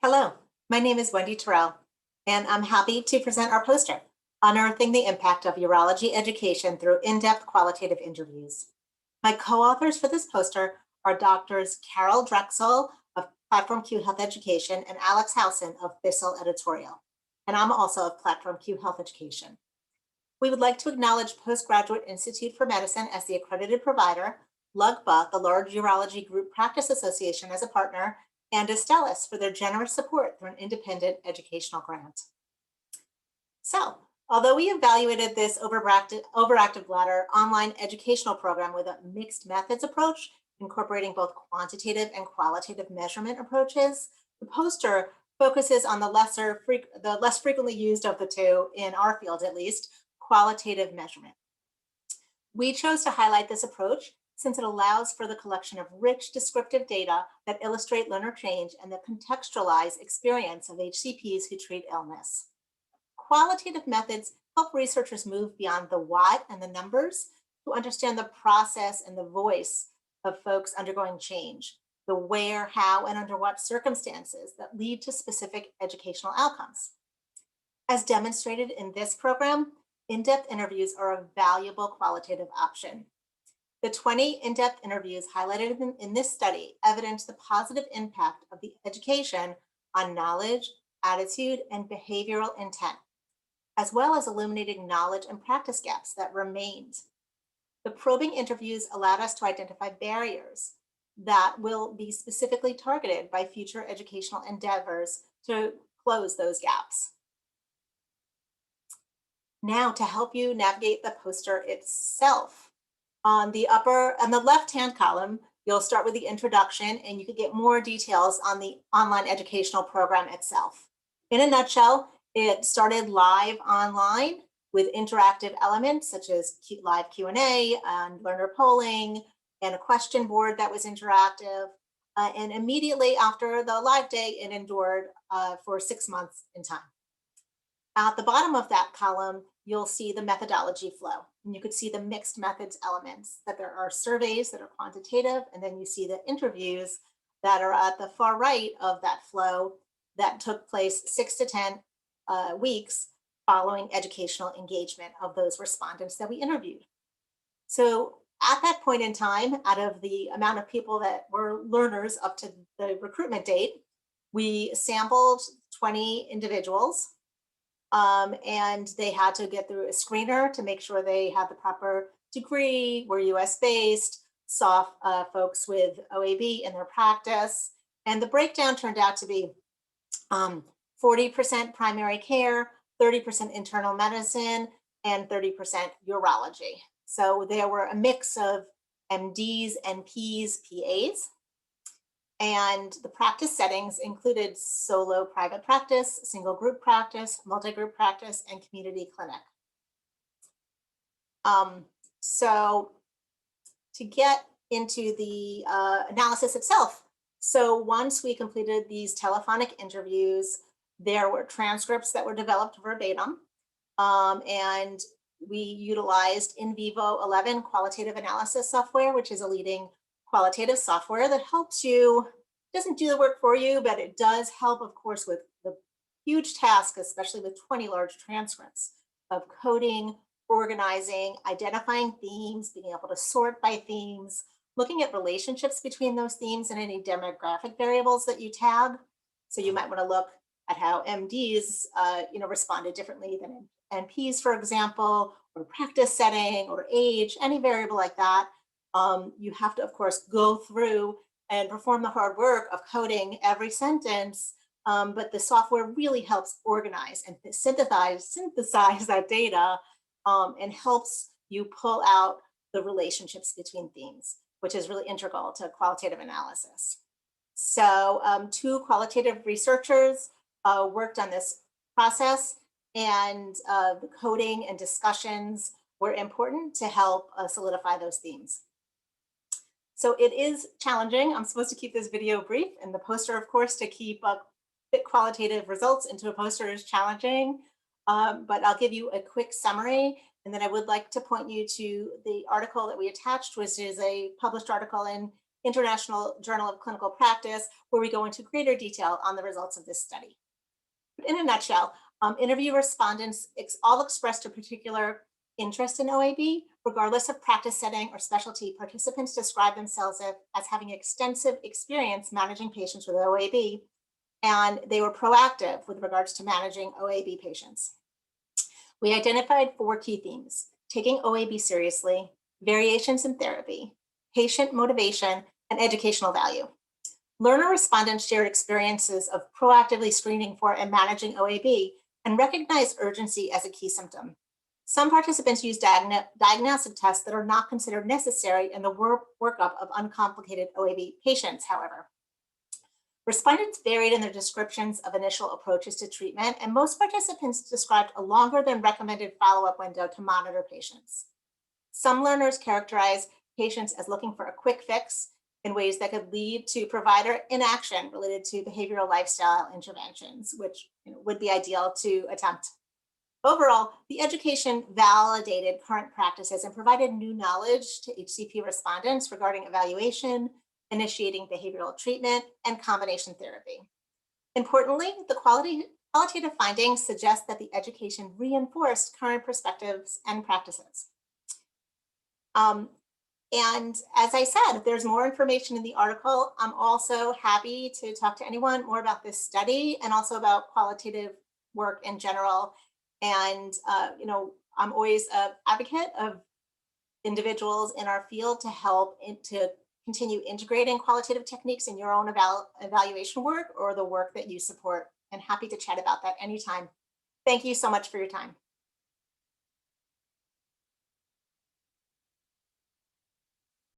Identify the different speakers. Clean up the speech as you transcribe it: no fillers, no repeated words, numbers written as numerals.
Speaker 1: Hello, my name is Wendy Turell, and I'm happy to present our poster, Unearthing the Impact of Urology Education Through In-Depth Qualitative Interviews. My co-authors for this poster are Doctors Carol Drexel of PlatformQ Health Education and Alex Howson of Bissell Editorial, and I'm also of PlatformQ Health Education. We would like to acknowledge Postgraduate Institute for Medicine as the accredited provider, LUGPA, the Large Urology Group Practice Association, as a partner, and Astellas for their generous support through an independent educational grant. So, although we evaluated this overactive bladder online educational program with a mixed methods approach, incorporating both quantitative and qualitative measurement approaches, the poster focuses on the less frequently used of the two, in our field at least, qualitative measurement. We chose to highlight this approach since it allows for the collection of rich descriptive data that illustrate learner change and that contextualize experience of HCPs who treat illness. Qualitative methods help researchers move beyond the what and the numbers to understand the process and the voice of folks undergoing change, the where, how, and under what circumstances that lead to specific educational outcomes. As demonstrated in this program, in-depth interviews are a valuable qualitative option. The 20 in-depth interviews highlighted in this study evidence the positive impact of the education on knowledge, attitude, and behavioral intent, as well as illuminating knowledge and practice gaps that remained. The probing interviews allowed us to identify barriers that will be specifically targeted by future educational endeavors to close those gaps. Now, to help you navigate the poster itself, on the left-hand column, you'll start with the introduction, and you could get more details on the online educational program itself. In a nutshell, it started live online with interactive elements such as live Q&A and learner polling and a question board that was interactive. And immediately after the live day, it endured for 6 months in time. At the bottom of that column, you'll see the methodology flow. And you could see the mixed methods elements, that there are surveys that are quantitative, and then you see the interviews that are at the far right of that flow that took place 6 to 10 weeks following educational engagement of those respondents that we interviewed. So at that point in time, out of the amount of people that were learners up to the recruitment date, we sampled 20 individuals. And they had to get through a screener to make sure they had the proper degree, were US-based, saw folks with OAB in their practice. And the breakdown turned out to be 40% primary care, 30% internal medicine, and 30% urology. So there were a mix of MDs, NPs, PAs. And the practice settings included solo private practice, single group practice, multi-group practice, and community clinic. So to get into the analysis itself, so once we completed these telephonic interviews, there were transcripts that were developed verbatim, and we utilized in vivo 11 qualitative analysis software, which is a leading qualitative software that helps you, doesn't do the work for you, but it does help, of course, with the huge task, especially with 20 large transcripts, of coding, organizing, identifying themes, being able to sort by themes, looking at relationships between those themes and any demographic variables that you tag. So you might want to look at how MDs responded differently than NPs, for example, or practice setting or age, any variable like that. You have to, of course, go through and perform the hard work of coding every sentence, but the software really helps organize and synthesize that data and helps you pull out the relationships between themes, which is really integral to qualitative analysis. So 2 qualitative researchers worked on this process, and the coding and discussions were important to help solidify those themes. So it is challenging. I'm supposed to keep this video brief, and the poster, of course, to keep fit qualitative results into a poster is challenging, but I'll give you a quick summary, and then I would like to point you to the article that we attached, which is a published article in International Journal of Clinical Practice, where we go into greater detail on the results of this study. In a nutshell, interview respondents all expressed a particular interest in OAB. Regardless of practice setting or specialty, participants describe themselves as having extensive experience managing patients with OAB, and they were proactive with regards to managing OAB patients. We identified 4 key themes: taking OAB seriously, variations in therapy, patient motivation, and educational value. Learner respondents shared experiences of proactively screening for and managing OAB and recognized urgency as a key symptom. Some participants used diagnostic tests that are not considered necessary in the workup of uncomplicated OAB patients, however. Respondents varied in their descriptions of initial approaches to treatment, and most participants described a longer than recommended follow-up window to monitor patients. Some learners characterized patients as looking for a quick fix in ways that could lead to provider inaction related to behavioral lifestyle interventions, which would be ideal to attempt. Overall, the education validated current practices and provided new knowledge to HCP respondents regarding evaluation, initiating behavioral treatment, and combination therapy. Importantly, the qualitative findings suggest that the education reinforced current perspectives and practices. And as I said, there's more information in the article. I'm also happy to talk to anyone more about this study and also about qualitative work in general. And, I'm always an advocate of individuals in our field to help to continue integrating qualitative techniques in your own evaluation work or the work that you support. And happy to chat about that anytime. Thank you so much for your time.